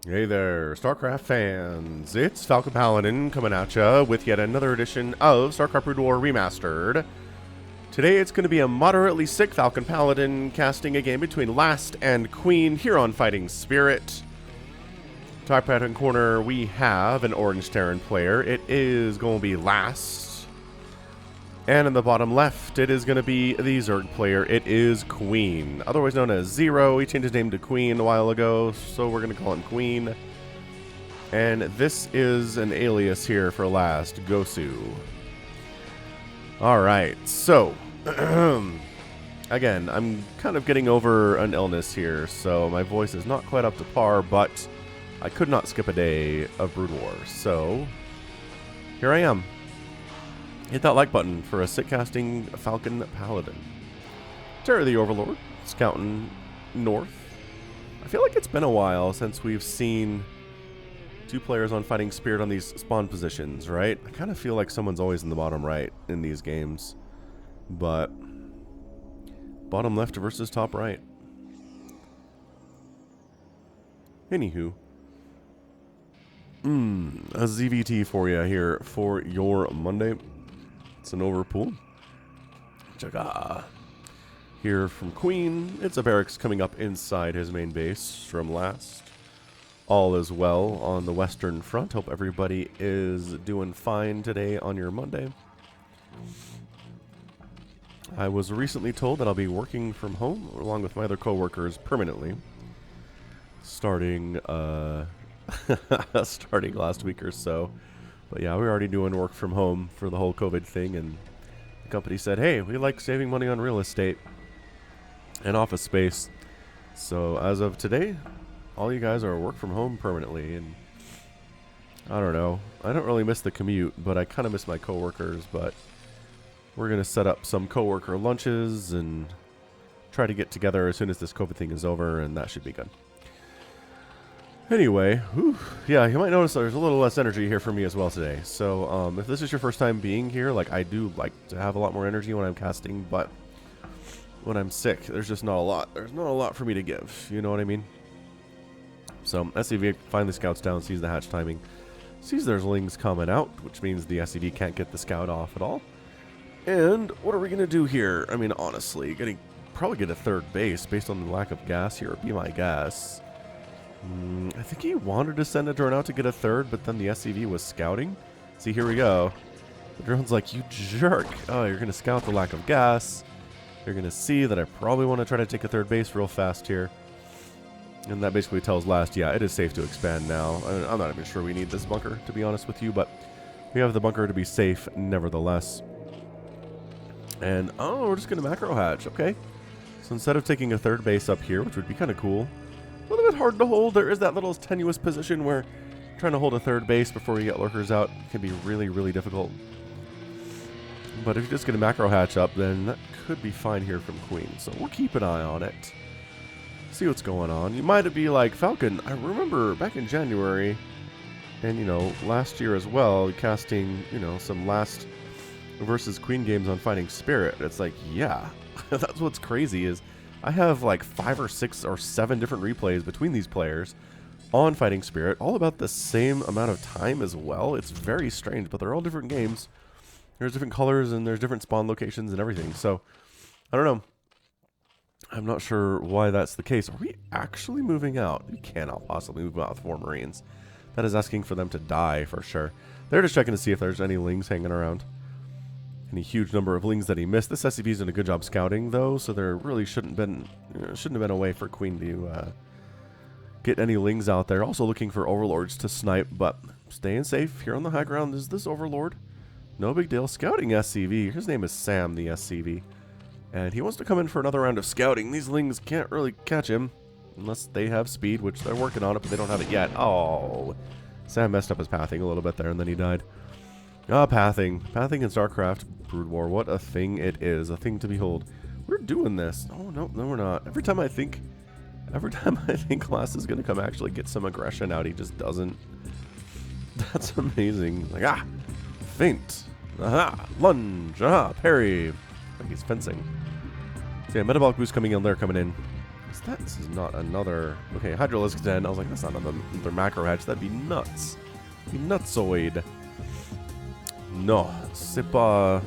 Hey there, StarCraft fans. It's Falcon Paladin coming at ya with yet another edition of StarCraft Brood War Remastered. Today it's going to be a moderately sick Falcon Paladin casting a game between Last and Queen here on Fighting Spirit. Top right-hand corner we have an Orange Terran player. It is going to be Last. And in the bottom left, it is going to be the Zerg player. It is Queen, otherwise known as Zero. He changed his name to Queen a while ago, so we're going to call him Queen. And this is an alias here for Last, Gosu. Alright, so, again, I'm kind of getting over an illness here, so my voice is not quite up to par, but I could not skip a day of Brood War, so here I am. Hit that like button for a sick casting Falcon Paladin. Terror the Overlord, scouting north. I feel like it's been a while since we've seen two players on Fighting Spirit on these spawn positions, right? I kind of feel like someone's always in the bottom right in these games. But bottom left versus top right. Anywho. A ZVT for you here for your Monday. It's an overpool. Jaga. Here from Queen. It's a barracks coming up inside his main base from Last. All is well on the Western Front. Hope everybody is doing fine today on your Monday. I was recently told that I'll be working from home along with my other co-workers permanently. Starting starting last week or so. But yeah, we're already doing work from home for the whole COVID thing, and the company said, hey, we like saving money on real estate and office space. So as of today, all you guys are work from home permanently, and I don't know. I don't really miss the commute, but I kind of miss my coworkers, but we're going to set up some coworker lunches and try to get together as soon as this COVID thing is over, and that should be good. Anyway, yeah, you might notice there's a little less energy here for me as well today. So if this is your first time being here, like I do like to have a lot more energy when I'm casting, but when I'm sick, there's just not a lot. There's not a lot for me to give, you know what I mean? So SCV finally scouts down, sees the hatch timing, sees there's lings coming out, which means the SCV can't get the scout off at all. And what are we going to do here? I mean, honestly, probably get a third base based on the lack of gas here, would be my guess. I think he wanted to send a drone out to get a third, but then the SCV was scouting. See, here we go. The drone's like, you jerk. Oh, you're going to scout the lack of gas. You're going to see that I probably want to try to take a third base real fast here. And that basically tells Last, yeah, it is safe to expand now. I'm not even sure we need this bunker, to be honest with you, but we have the bunker to be safe nevertheless. And, oh, we're just going to macro hatch. Okay. So instead of taking a third base up here, which would be kind of cool, a little bit hard to hold. There is that little tenuous position where trying to hold a third base before you get lurkers out can be really, really difficult. But if you just get a macro hatch up, then that could be fine here from Queen. So we'll keep an eye on it. See what's going on. You might be like, Falcon, I remember back in January, and, you know, last year as well, casting, you know, some Last versus Queen games on Fighting Spirit. It's like, yeah, that's what's crazy is I have like 5 or 6 or 7 different replays between these players on Fighting Spirit, all about the same amount of time as well. It's very strange, but they're all different games. There's different colors and there's different spawn locations and everything. So, I don't know. I'm not sure why that's the case. Are we actually moving out? We cannot possibly move out with 4 Marines. That is asking for them to die for sure. They're just checking to see if there's any lings hanging around. Any huge number of lings that he missed. This SCV's done a good job scouting, though, so there really shouldn't have been a way for Queen to get any lings out there. Also looking for overlords to snipe, but staying safe here on the high ground. Is this overlord? No big deal. Scouting SCV. His name is Sam, the SCV, and he wants to come in for another round of scouting. These lings can't really catch him unless they have speed, which they're working on it, but they don't have it yet. Oh, Sam messed up his pathing a little bit there, and then he died. Ah, pathing. Pathing in StarCraft Brood War. What a thing it is. A thing to behold. We're doing this. Oh, no, we're not. Every time I think Last is going to come actually get some aggression out, he just doesn't. That's amazing. Like, feint. Aha, lunge. Aha, parry. Like he's fencing. So yeah, metabolic boost coming in there, coming in. This is not another... Okay, Ultralisk den. I was like, that's not another macro hatch. That'd be nuts. Be nutsoid. No. C'est pas...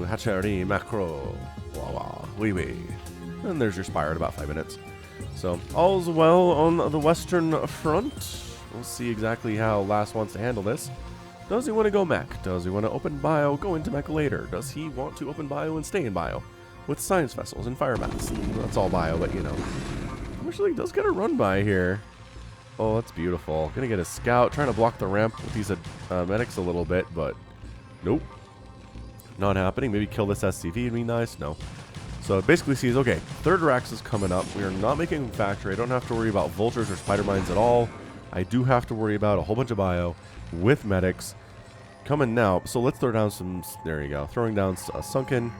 hatcherie macro. Wah wah. Wee wee. And there's your spire in about 5 minutes. So, all's well on the western front. We'll see exactly how Last wants to handle this. Does he want to go mech? Does he want to open bio, go into mech later? Does he want to open bio and stay in bio? With science vessels and fire bats. That's all bio, but you know. Actually, he does get a run by here. Oh, that's beautiful. Gonna get a scout, trying to block the ramp with these medics a little bit, but nope. Not happening. Maybe kill this SCV would be nice. No. So it basically sees, okay, third Rax is coming up. We are not making factory. I don't have to worry about vultures or spider mines at all. I do have to worry about a whole bunch of bio with medics coming now. So let's throw down some, there you go, throwing down a sunken.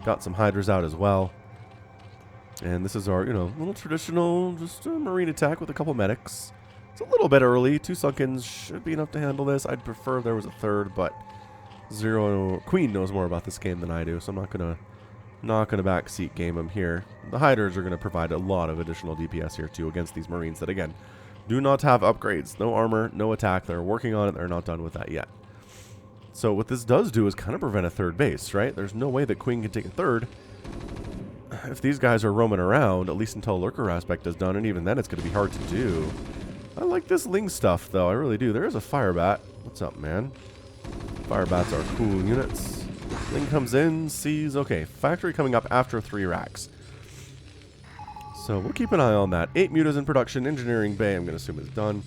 Got some hydras out as well. And this is our, you know, little traditional, just a marine attack with a couple medics. It's a little bit early. 2 sunkens should be enough to handle this. I'd prefer if there was a third, but Queen knows more about this game than I do, so I'm not gonna backseat game him here. The hydras are gonna provide a lot of additional DPS here too against these marines that again do not have upgrades, no armor, no attack. They're working on it. They're not done with that yet. So what this does do is kind of prevent a third base, right? There's no way that Queen can take a third if these guys are roaming around, at least until Lurker aspect is done, and even then it's going to be hard to do. I like this Ling stuff, though. I really do. There is a fire bat. What's up, man? Fire bats are cool units. Ling comes in, sees... Okay, factory coming up after 3 racks. So we'll keep an eye on that. 8 mutas in production. Engineering bay, I'm going to assume, is done.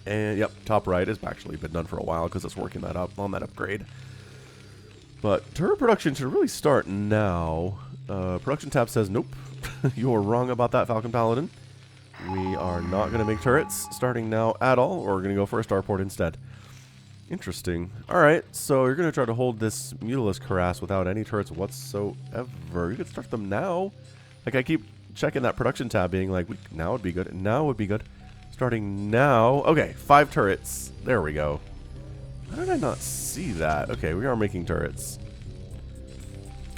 And, yep, top right has actually been done for a while because it's working that up on that upgrade. But turret production should really start now. Production tab says, nope, you're wrong about that, Falcon Paladin. We are not going to make turrets starting now at all, or we're going to go for a starport instead. Interesting. Alright, so you're going to try to hold this Ultralisk harass without any turrets whatsoever. You could start them now. Like, I keep checking that production tab being like, now would be good, now would be good. Starting now. Okay, 5 turrets. There we go. How did I not see that? Okay, we are making turrets.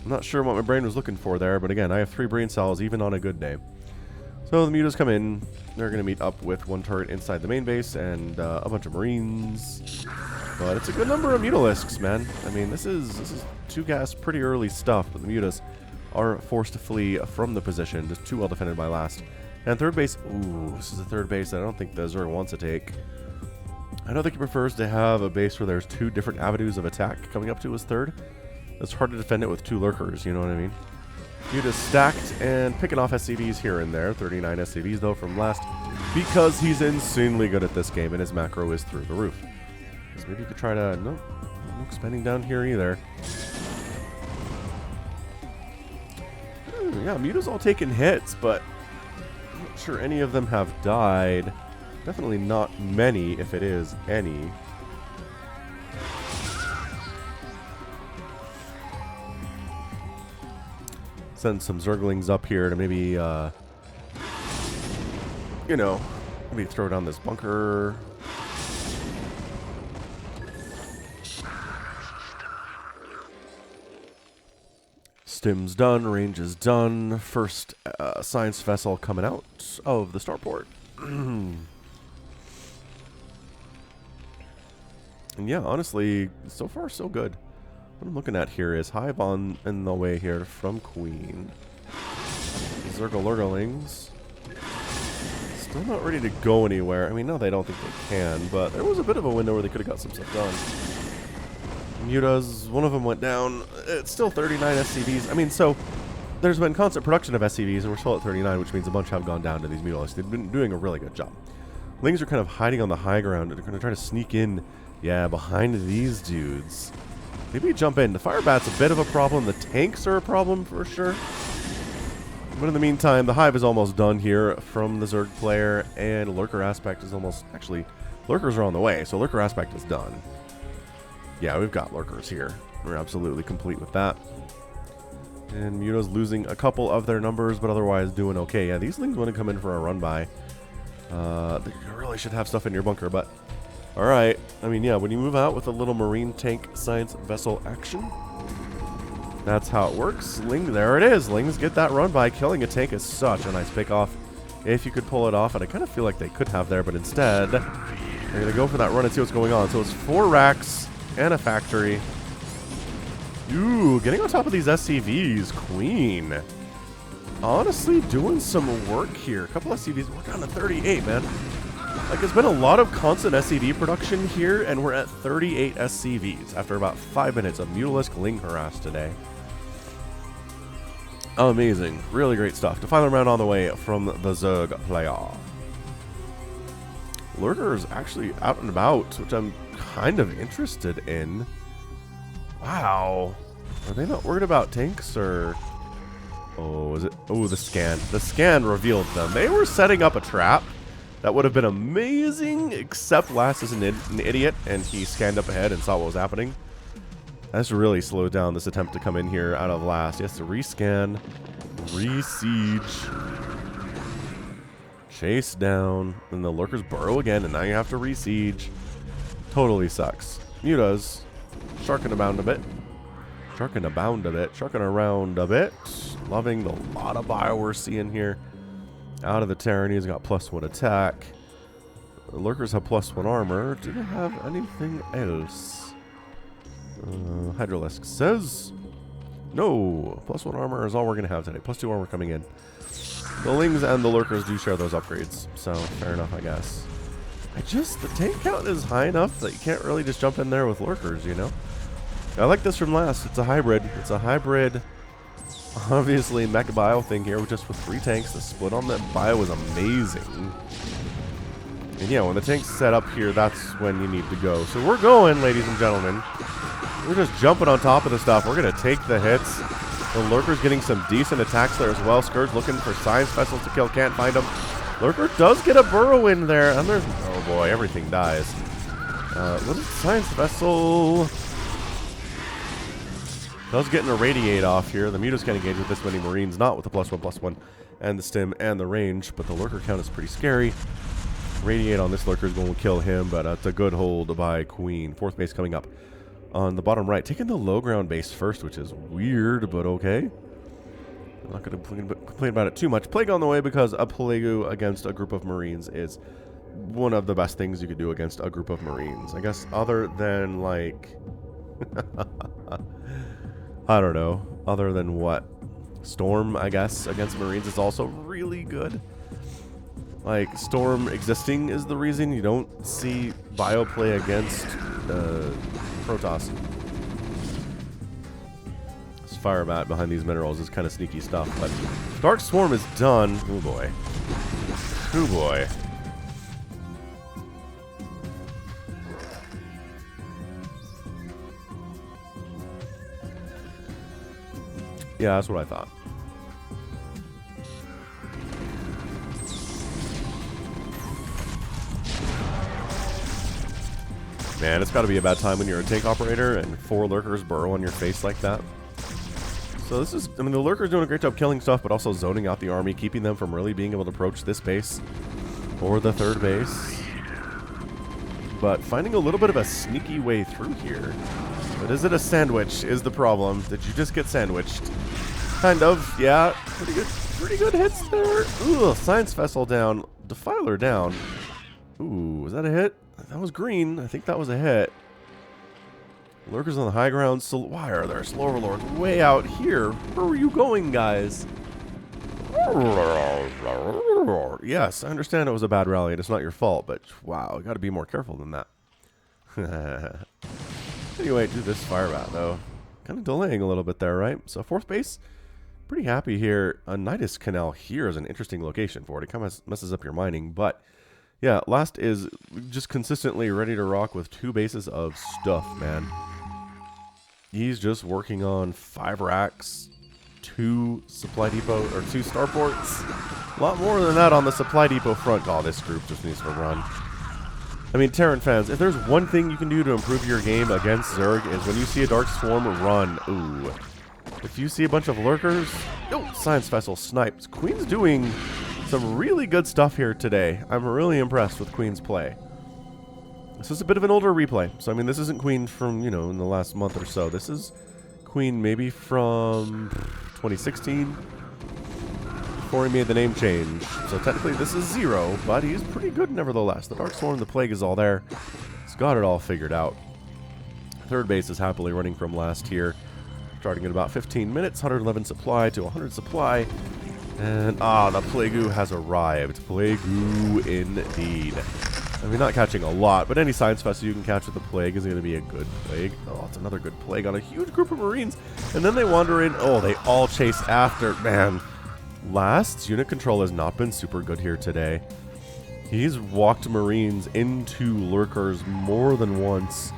I'm not sure what my brain was looking for there, but again, I have 3 brain cells even on a good day. So the mutas come in. They're going to meet up with 1 turret inside the main base and a bunch of marines. But it's a good number of Ultralisks, man. I mean, this is 2 gas pretty early stuff, but the mutas are forced to flee from the position. Just too well defended by last. And third base, ooh, this is a third base that I don't think the Zerg wants to take. I don't think he prefers to have a base where there's 2 different avenues of attack coming up to his third. It's hard to defend it with 2 lurkers, you know what I mean? Mutas stacked and picking off SCVs here and there. 39 SCVs though from last because he's insanely good at this game and his macro is through the roof. So maybe you could try to, no expanding down here either. Yeah, mutas all taking hits, but I'm not sure any of them have died. Definitely not many, if it is any. Send some Zerglings up here to maybe, you know, maybe throw down this bunker. Stim's done, range is done. First science vessel coming out of the starport. And yeah, honestly, so far so good. What I'm looking at here is Hive on in the way here from Queen. Zerglings. Still not ready to go anywhere. I mean, no, they don't think they can, but there was a bit of a window where they could have got some stuff done. Mutas, one of them went down. It's still 39 SCVs. I mean, so there's been constant production of SCVs, and we're still at 39, which means a bunch have gone down to these Ultralisks. They've been doing a really good job. Lings are kind of hiding on the high ground. They're going to try to sneak in, yeah, behind these dudes. Maybe jump in. The fire bat's a bit of a problem. The tanks are a problem for sure. But in the meantime, the Hive is almost done here from the Zerg player, and Lurker aspect is almost... Actually, Lurkers are on the way, so Lurker aspect is done. Yeah, we've got Lurkers here. We're absolutely complete with that. And Muto's losing a couple of their numbers, but otherwise doing okay. Yeah, these Lings want to come in for a run-by. They really should have stuff in your bunker, but... Alright. I mean, yeah, when you move out with a little Marine tank science vessel action, That's how it works. Ling, there it is. Lings get that run by. Killing a tank is such a nice pick off. If you could pull it off, and I kind of feel like they could have there, but instead, they're going to go for that run and see what's going on. So it's 4 racks and a factory. Ooh, getting on top of these SCVs. Queen. Honestly, doing some work here. A couple SCVs. We're down to 38, man. Like, it's been a lot of constant SCV production here, and we're at 38 SCVs after about 5 minutes of Ultralisk Ling harass today. Amazing. Really great stuff. To final round on the way from the Zerg player. Lurker is actually out and about, which I'm kind of interested in. Wow. Are they not worried about tanks, or... Oh, is it? Oh, the scan. The scan revealed them. They were setting up a trap. That would have been amazing, except Last is an idiot, and he scanned up ahead and saw what was happening. That's really slowed down this attempt to come in here out of Last. He has to rescan, re-siege, chase down, and the Lurkers burrow again, and now you have to re-siege. Totally sucks. Mutas, sharking abound a bit. Sharking around a bit. Loving the lot of bio we're seeing here. Out of the Terran, he's got +1 attack. The Lurkers have +1 armor. Do they have anything else? Ultralisk says no. +1 armor is all we're going to have today. +2 armor coming in. The Lings and the Lurkers do share those upgrades, so fair enough, I guess. The tank count is high enough that you can't really just jump in there with Lurkers, you know? I like this from Last. It's a hybrid. It's a hybrid... Obviously, mech bio thing here, just with 3 tanks. The split on that bio was amazing. And yeah, when the tank's set up here, that's when you need to go. So we're going, ladies and gentlemen. We're just jumping on top of the stuff. We're going to take the hits. The Lurker's getting some decent attacks there as well. Scourge looking for Science Vessel to kill. Can't find him. Lurker does get a burrow in there. And there's... Oh boy, everything dies. What is Science Vessel... Does get an irradiate off here. The Mutas can't engage with this many Marines, not with the +1/+1 and the stim and the range, but the Lurker count is pretty scary. Radiate on this Lurker is going to kill him, but it's a good hold by Queen. 4th base coming up on the bottom right. Taking the low ground base first, which is weird, but okay. I'm not going to complain about it too much. Plague on the way because a Plague against a group of Marines is one of the best things you could do against a group of Marines. I guess other than, like... I don't know. Other than what? Storm, I guess, against Marines is also really good. Like, Storm existing is the reason you don't see bio play against Protoss. This fire bat behind these minerals is kind of sneaky stuff, but Dark Swarm is done. Oh boy. Oh boy. Yeah, that's what I thought. Man, it's got to be a bad time when you're a tank operator and 4 Lurkers burrow on your face like that. So this is, I mean, the Lurker's doing a great job killing stuff, but also zoning out the army, keeping them from really being able to approach this base or the 3rd base. But finding a little bit of a sneaky way through here. But is it a sandwich is the problem. Did you just get sandwiched? Kind of, yeah. Pretty good hits there. Ooh, Science Vessel down. Defiler down. Ooh, was that a hit? That was green. I think that was a hit. Lurkers on the high ground. So why are there slow overlords way out here? Where were you going, guys? Yes, I understand it was a bad rally and it's not your fault, but wow, you got to be more careful than that. Anyway, do this fire bat though. Kind of delaying a little bit there, right? So 4th base, pretty happy here. A Nidus Canal here is an interesting location for it. It kind of messes up your mining, but yeah, Last is just consistently ready to rock with 2 bases of stuff, man. He's just working on 5 racks, 2 supply depot, or 2 starports. A lot more than that on the supply depot front. Oh, this group just needs to run. I mean, Terran fans, if there's one thing you can do to improve your game against Zerg is when you see a Dark Swarm, run. Ooh. If you see a bunch of Lurkers, oh, Science Vessel snipes. Queen's doing some really good stuff here today. I'm really impressed with Queen's play. This is a bit of an older replay. So, I mean, this isn't Queen from, you know, in the last month or so. This is Queen maybe from 2016, before he made the name change. So technically this is 0, but he's pretty good nevertheless. The Dark Swarm, the Plague is all there. He's got it all figured out. Third base is happily running from last here. Starting in about 15 minutes, 111 supply to 100 supply. And, the Plague has arrived. Plague indeed. I mean, not catching a lot, but any science vessel you can catch with the Plague is going to be a good Plague. Oh, it's another good Plague on a huge group of Marines. And then they wander in. Oh, they all chase after. Man, Last's unit control has not been super good here today. He's walked Marines into Lurkers more than once,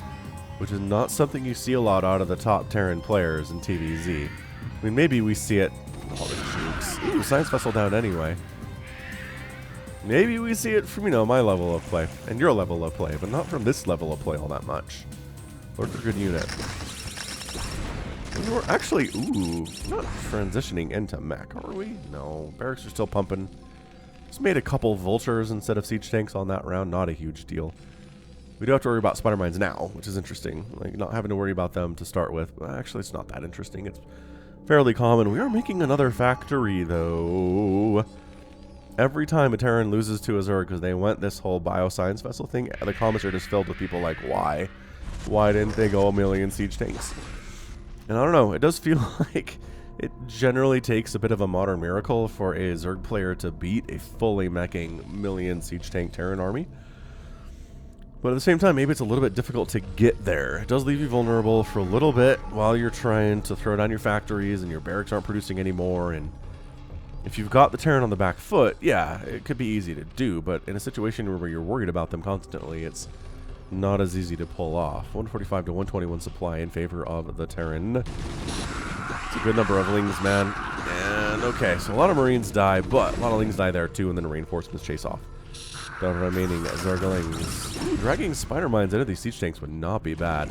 which is not something you see a lot out of the top Terran players in TVZ. I mean, maybe we see it. Oh, the jukes. Ooh, science vessel down anyway. Maybe we see it from, my level of play and your level of play, but not from this level of play all that much. Lurker, good unit. And we're actually, not transitioning into mech, are we? No, barracks are still pumping. Just made a couple vultures instead of siege tanks on that round. Not a huge deal. We do have to worry about spider mines now, which is interesting. Like, not having to worry about them to start with. Well, actually, it's not that interesting. It's fairly common. We are making another factory, though. Every time a Terran loses to a Zerg because they went this whole bioscience vessel thing, the comments are just filled with people like, why? Why didn't they go a million siege tanks? And I don't know, it does feel like it generally takes a bit of a modern miracle for a Zerg player to beat a fully meching million siege tank Terran army. But at the same time, maybe it's a little bit difficult to get there. It does leave you vulnerable for a little bit while you're trying to throw down your factories and your barracks aren't producing anymore. And if you've got the Terran on the back foot, yeah, it could be easy to do. But in a situation where you're worried about them constantly, it's not as easy to pull off. 145 to 121 supply in favor of the Terran. It's a good number of Lings, man. And okay, so a lot of Marines die, but a lot of Lings die there too, and then reinforcements chase off the remaining Zerglings. Dragging spider mines into these siege tanks would not be bad.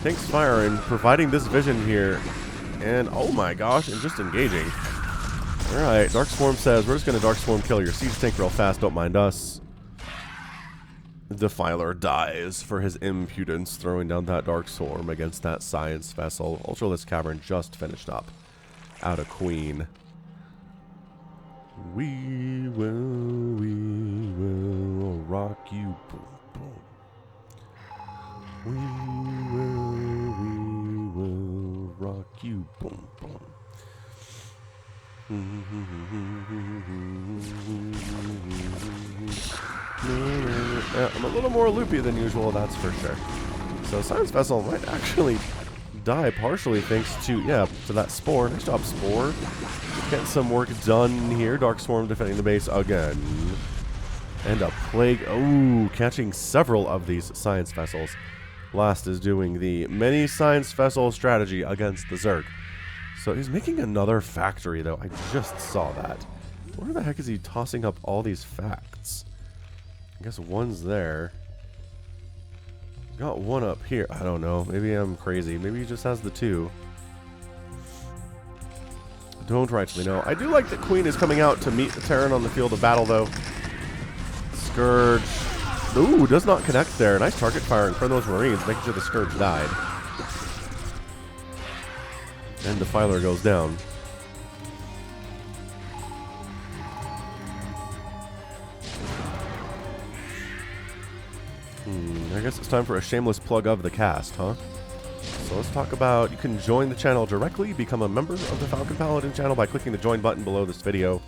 Tanks firing, providing this vision here. And oh my gosh, and just engaging. Alright, Dark Swarm says, we're just going to Dark Swarm kill your siege tank real fast, don't mind us. Defiler dies for his impudence, throwing down that Dark Swarm against that science vessel. Ultralisk Cavern just finished up. Out of Queen. We will rock you. Boom, boom. We will rock you. Boom, boom. I'm a little more loopy than usual, that's for sure. So Science Vessel might actually die partially thanks to, to that Spore. Nice job, Spore. Getting some work done here. Dark Swarm defending the base again. And a Plague. Oh, catching several of these Science Vessels. Last is doing the many Science Vessel strategy against the Zerg. So he's making another factory, though. I just saw that. Where the heck is he tossing up all these facts? I guess one's there. Got one up here. I don't know. Maybe I'm crazy. Maybe he just has the two. Don't rightfully know. I do like that Queen is coming out to meet the Terran on the field of battle, though. Scourge. Ooh, does not connect there. Nice target firing from those Marines, making sure the Scourge died. And Defiler goes down. I guess it's time for a shameless plug of the cast, huh? So let's talk about, you can join the channel directly, become a member of the Falcon Paladin channel by clicking the join button below this video.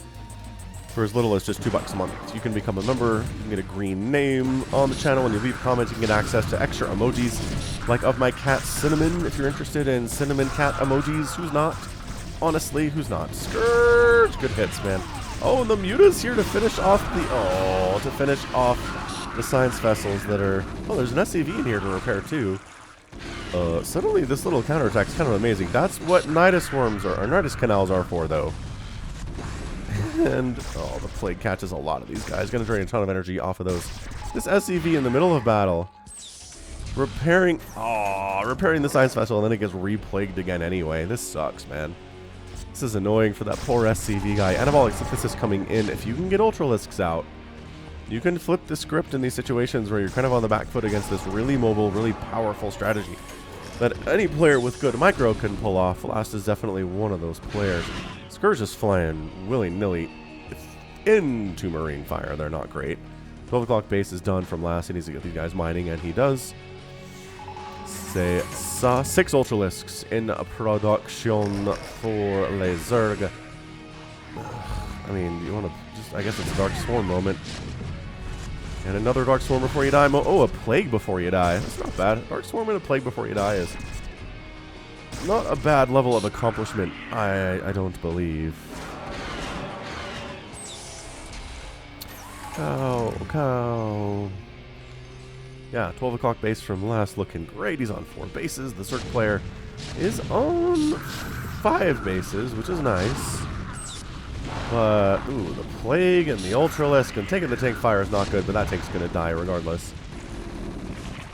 For as little as just $2 a month. You can become a member, you can get a green name on the channel. When you leave comments, you can get access to extra emojis, like of my cat Cinnamon, if you're interested in cinnamon cat emojis. Who's not? Honestly, who's not? Scourge! Good hits, man. Oh, and the Muta's here to finish off the science vessels that are... Oh, there's an SCV in here to repair, too. Suddenly, this little counterattack is kind of amazing. That's what Nidus Worms or Nidus Canals are for, though. And, oh, the Plague catches a lot of these guys. Gonna drain a ton of energy off of those. This SCV in the middle of battle. Repairing the science vessel, and then it gets replagued again anyway. This sucks, man. This is annoying for that poor SCV guy. Anabolic Synthesis coming in. If you can get Ultralisks out, you can flip the script in these situations where you're kind of on the back foot against this really mobile, really powerful strategy. that any player with good micro can pull off. Last is definitely one of those players. Scourge is flying willy-nilly into Marine Fire. They're not great. 12 o'clock base is done from Last. He needs to get these guys mining, and he does. Say, 6 Ultralisks in production for Les Zerg. I mean, you want to just, I guess it's a Dark Swarm moment. And another Dark Swarm before you die. Oh, a Plague before you die. That's not bad. Dark Swarm and a Plague before you die is not a bad level of accomplishment, I don't believe. Cow. Yeah, 12 o'clock base from Last looking great. He's on 4 bases. The Zerg player is on 5 bases, which is nice. But, ooh, the Plague and the Ultralisk, and taking the tank fire is not good, but that tank's going to die regardless.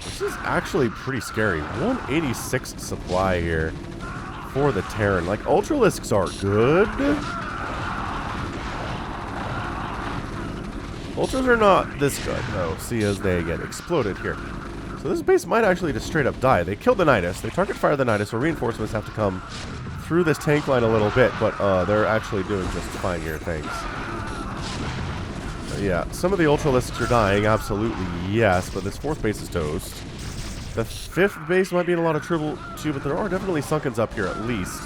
This is actually pretty scary. 186 supply here for the Terran. Like, Ultralisks are good. Ultras are not this good, though. See as they get exploded here. So this base might actually just straight up die. They kill the Nidus. They target fire the Nidus, so reinforcements have to come through this tank line a little bit, but they're actually doing just fine here, thanks. Yeah, some of the Ultralisks are dying, absolutely, yes, but this 4th base is toast. The 5th base might be in a lot of trouble, too, but there are definitely Sunkens up here, at least.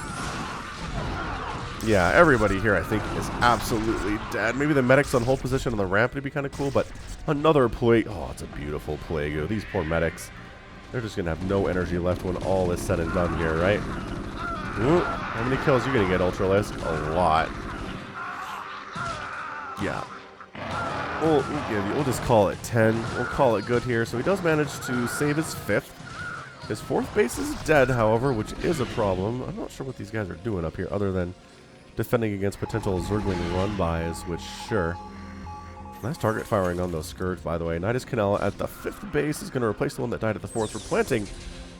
Yeah, everybody here, I think, is absolutely dead. Maybe the medics on hold position on the ramp would be kind of cool, but another Plague. Oh, it's a beautiful Plague. Oh, these poor medics. They're just going to have no energy left when all is said and done here, right? Ooh, how many kills are you going to get, Ultralisk? A lot. Yeah. We'll just call it 10. We'll call it good here. So he does manage to save his 5th. His 4th base is dead, however, which is a problem. I'm not sure what these guys are doing up here other than defending against potential Zergling run-bys, which, sure. Nice target firing on those Scourge, by the way. Nidus Canal at the 5th base is going to replace the one that died at the 4th. We're planting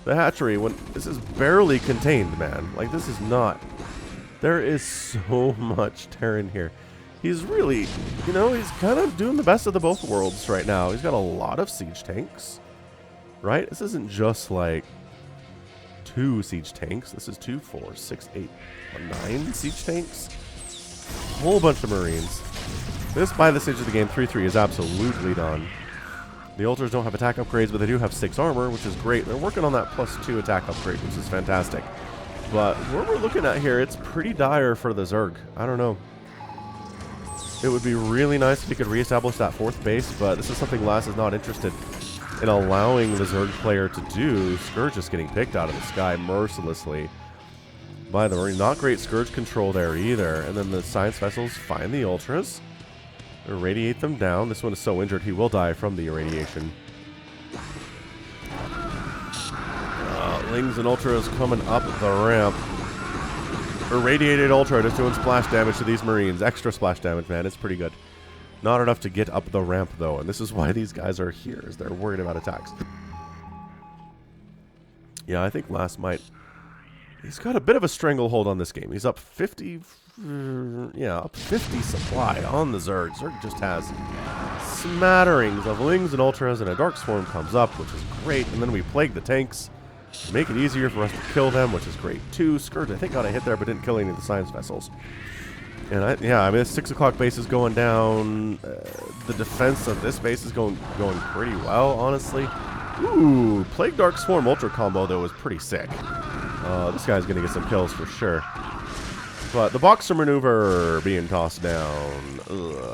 the hatchery when this is barely contained, man. Like, this is not. There is so much Terran here. He's really, you know, he's kind of doing the best of the both worlds right now. He's got a lot of siege tanks, right? This isn't just like 2 siege tanks. This is 2, 4, 6, 8, 9 siege tanks. A whole bunch of Marines. This, by the stage of the game, 3-3 is absolutely done. The Ultras don't have attack upgrades, but they do have 6 armor, which is great. They're working on that +2 attack upgrade, which is fantastic. But what we're looking at here, it's pretty dire for the Zerg. I don't know. It would be really nice if he could reestablish that 4th base, but this is something Lass is not interested in allowing the Zerg player to do. Scourge just getting picked out of the sky mercilessly by the Marine. Not great Scourge control there either. And then the Science Vessels find the Ultras. Irradiate them down. This one is so injured he will die from the irradiation. Lings and Ultras coming up the ramp. Irradiated Ultra just doing splash damage to these Marines. Extra splash damage, man. It's pretty good. Not enough to get up the ramp, though. And this is why these guys are here, is they're worried about attacks. Yeah, I think Last might... He's got a bit of a stranglehold on this game. He's up 50... yeah, up 50 supply on the Zerg. Zerg just has smatterings of Lings and Ultras, and a Dark Swarm comes up, which is great. And then we plague the tanks to make it easier for us to kill them, which is great too. Scourge, I think, got a hit there, but didn't kill any of the Science Vessels. And I mean, this 6 o'clock base is going down. The defense of this base is going pretty well, honestly. Ooh, Plague Dark Swarm Ultra combo, though, was pretty sick. This guy's going to get some kills for sure. But the Boxer maneuver being tossed down. A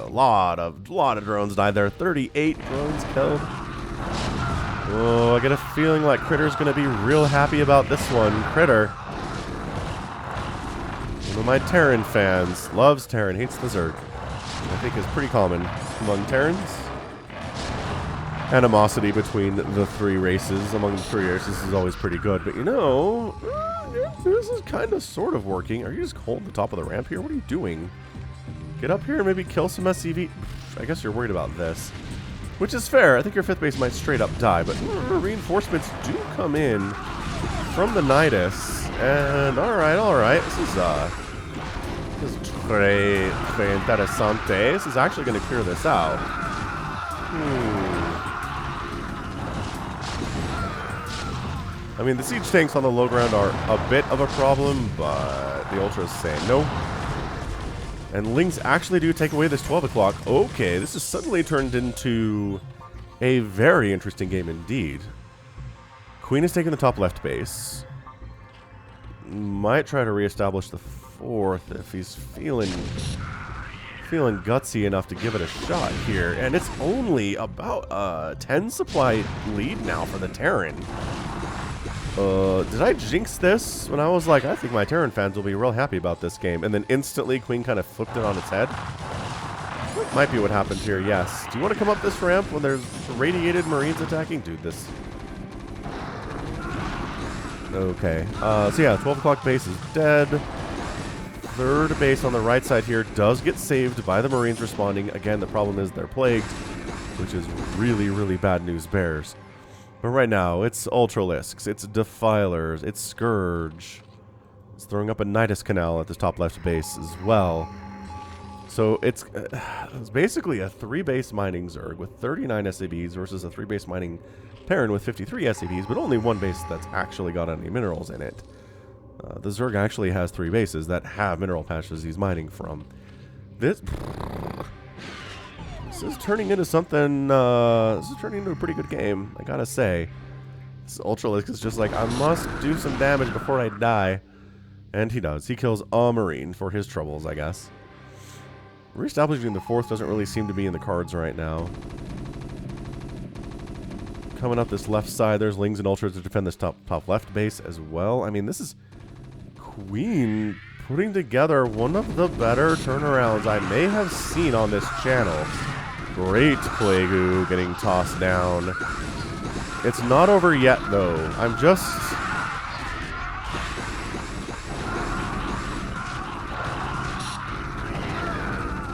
lot of drones died there. 38 drones killed. Oh, I get a feeling like Critter's going to be real happy about this one. Critter, one of my Terran fans, loves Terran, hates the Zerg. I think is pretty common among Terrans. Animosity between the 3 races, among the 3 races, is always pretty good. But you know, this is kind of sort of working. Are you just holding the top of the ramp here? What are you doing? Get up here and maybe kill some SCV. I guess you're worried about this. Which is fair. I think your 5th base might straight up die, but reinforcements do come in from the Nidus. And alright. This is très interesante. This is actually going to clear this out. I mean, the siege tanks on the low ground are a bit of a problem, but the Ultras say no. And Lings actually do take away this 12 o'clock. Okay, this has suddenly turned into a very interesting game indeed. Queen is taking the top left base. Might try to reestablish the 4th if he's feeling gutsy enough to give it a shot here. And it's only about a 10 supply lead now for the Terran. Did I jinx this when I was like, I think my Terran fans will be real happy about this game, and then instantly Queen kind of flipped it on its head? That might be what happened here, yes. Do you want to come up this ramp when there's radiated Marines attacking? Dude, this... Okay. So yeah, 12 o'clock base is dead. 3rd base on the right side here does get saved by the Marines responding. Again, the problem is they're plagued, which is really, really bad news bears. But right now, it's Ultralisks, it's Defilers, it's Scourge. It's throwing up a Nidus Canal at the top left base as well. So it's basically a 3-base mining Zerg with 39 SCVs versus a 3-base mining Terran with 53 SCVs, but only 1 base that's actually got any minerals in it. The Zerg actually has 3 bases that have mineral patches he's mining from. This is turning into something, this is turning into a pretty good game, I gotta say. This Ultralisk is just like, I must do some damage before I die. And he does. He kills a Marine for his troubles, I guess. Reestablishing the 4th doesn't really seem to be in the cards right now. Coming up this left side, there's Lings and Ultras to defend this top left base as well. I mean, this is Queen putting together one of the better turnarounds I may have seen on this channel. Great Plague getting tossed down. It's not over yet, though. I'm just...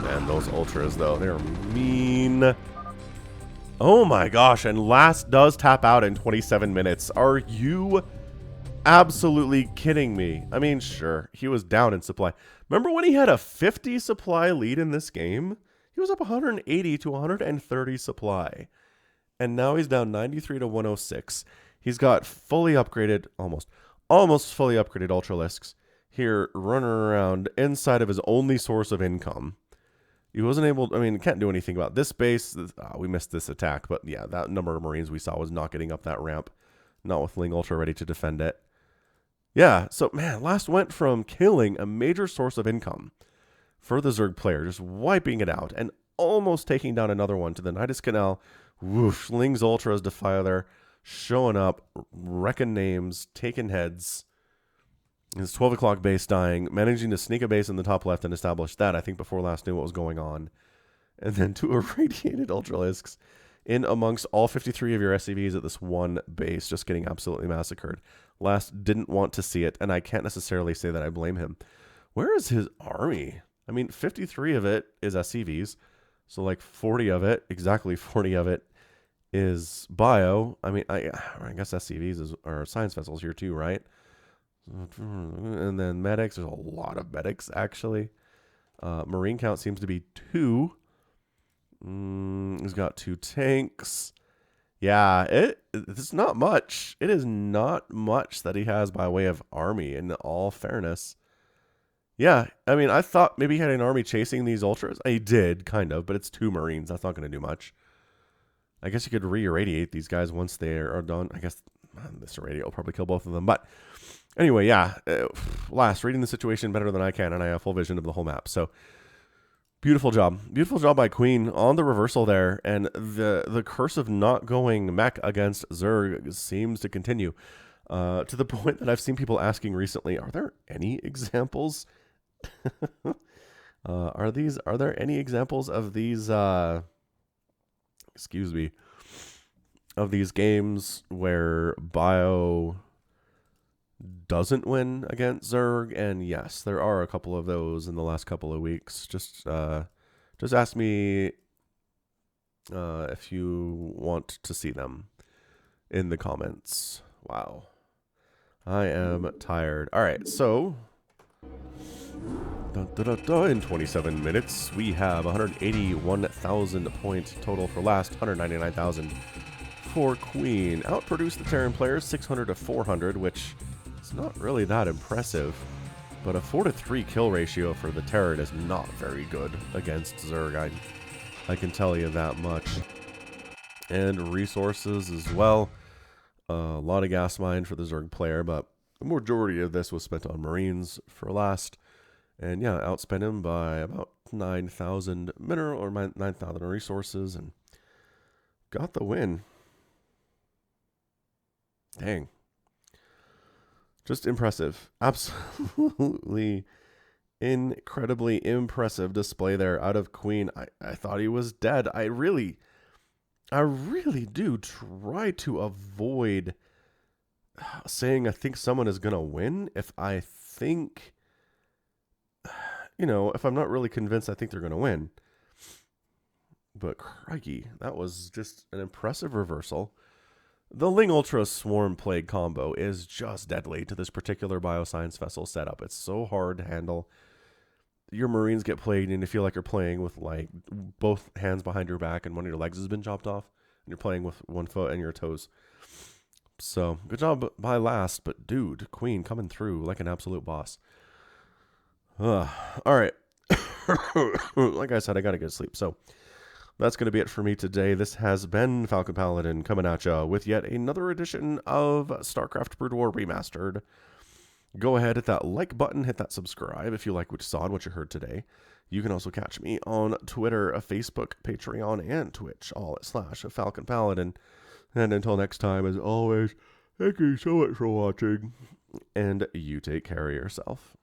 Man, those Ultras, though, they're mean. Oh my gosh, and Last does tap out in 27 minutes. Are you absolutely kidding me? I mean, sure, he was down in supply. Remember when he had a 50 supply lead in this game? He was up 180 to 130 supply. And now he's down 93 to 106. He's got fully upgraded, almost fully upgraded Ultralisks here running around inside of his only source of income. He wasn't able, I mean, can't do anything about this base. We missed this attack, but yeah, that number of Marines we saw was not getting up that ramp. Not with Ling Ultra ready to defend it. Yeah, so man, Last went from killing a major source of income for the Zerg player, just wiping it out, and almost taking down another one to the Nidus Canal. Whoosh, Ling's Ultras Defiler showing up, wrecking names, taking heads. His 12 o'clock base dying, managing to sneak a base in the top left and establish that, I think, before Last knew what was going on. And then 2 irradiated Ultralisks in amongst all 53 of your SCVs at this one base, just getting absolutely massacred. Last didn't want to see it, and I can't necessarily say that I blame him. Where is his army? I mean, 53 of it is SCVs, so like 40 of it, exactly 40 of it, is bio. I mean, I guess SCVs are science vessels here too, right? And then medics, there's a lot of medics actually. Marine count seems to be 2. He's got 2 tanks. Yeah, it's not much. It is not much that he has by way of army, in all fairness. Yeah, I mean, I thought maybe he had an army chasing these Ultras. He did, kind of, but it's 2 Marines. That's not going to do much. I guess you could re-irradiate these guys once they are done. I guess this irradiate will probably kill both of them. But anyway, yeah, Last, reading the situation better than I can, and I have full vision of the whole map. So, beautiful job. Beautiful job by Queen on the reversal there. And the curse of not going mech against Zerg seems to continue. To the point that I've seen people asking recently, are there any examples? Are there any examples of these, excuse me, of these games where bio doesn't win against Zerg? And yes, there are a couple of those in the last couple of weeks. Just ask me if you want to see them in the comments. Wow. I am tired. All right, so in 27 minutes, we have 181,000 points total for Last, 199,000 for Queen. Outproduced the Terran players 600 to 400, which is not really that impressive. But a 4 to 3 kill ratio for the Terran is not very good against Zerg. I can tell you that much. And resources as well. A lot of gas mine for the Zerg player, but the majority of this was spent on Marines for last. And yeah, outspent him by about 9,000 mineral or 9,000 resources and got the win. Dang. Just impressive. Absolutely incredibly impressive display there out of Queen. I thought he was dead. I really do try to avoid saying I think someone is going to win if I think, if I'm not really convinced I think they're going to win. But crikey, that was just an impressive reversal. The Ling Ultra Swarm Plague combo is just deadly to this particular Bioscience Vessel setup. It's so hard to handle. Your Marines get plagued and you feel like you're playing with like both hands behind your back and one of your legs has been chopped off. And you're playing with one foot and your toes. So, good job by last, but dude, Queen coming through like an absolute boss. Alright. Like I said, I gotta get to sleep. So, that's going to be it for me today. This has been Falcon Paladin coming at ya with yet another edition of StarCraft Brood War Remastered. Go ahead, hit that like button, hit that subscribe if you like what you saw and what you heard today. You can also catch me on Twitter, Facebook, Patreon, and Twitch, all at /Falcon Paladin. And until next time, as always, thank you so much for watching, and you take care of yourself.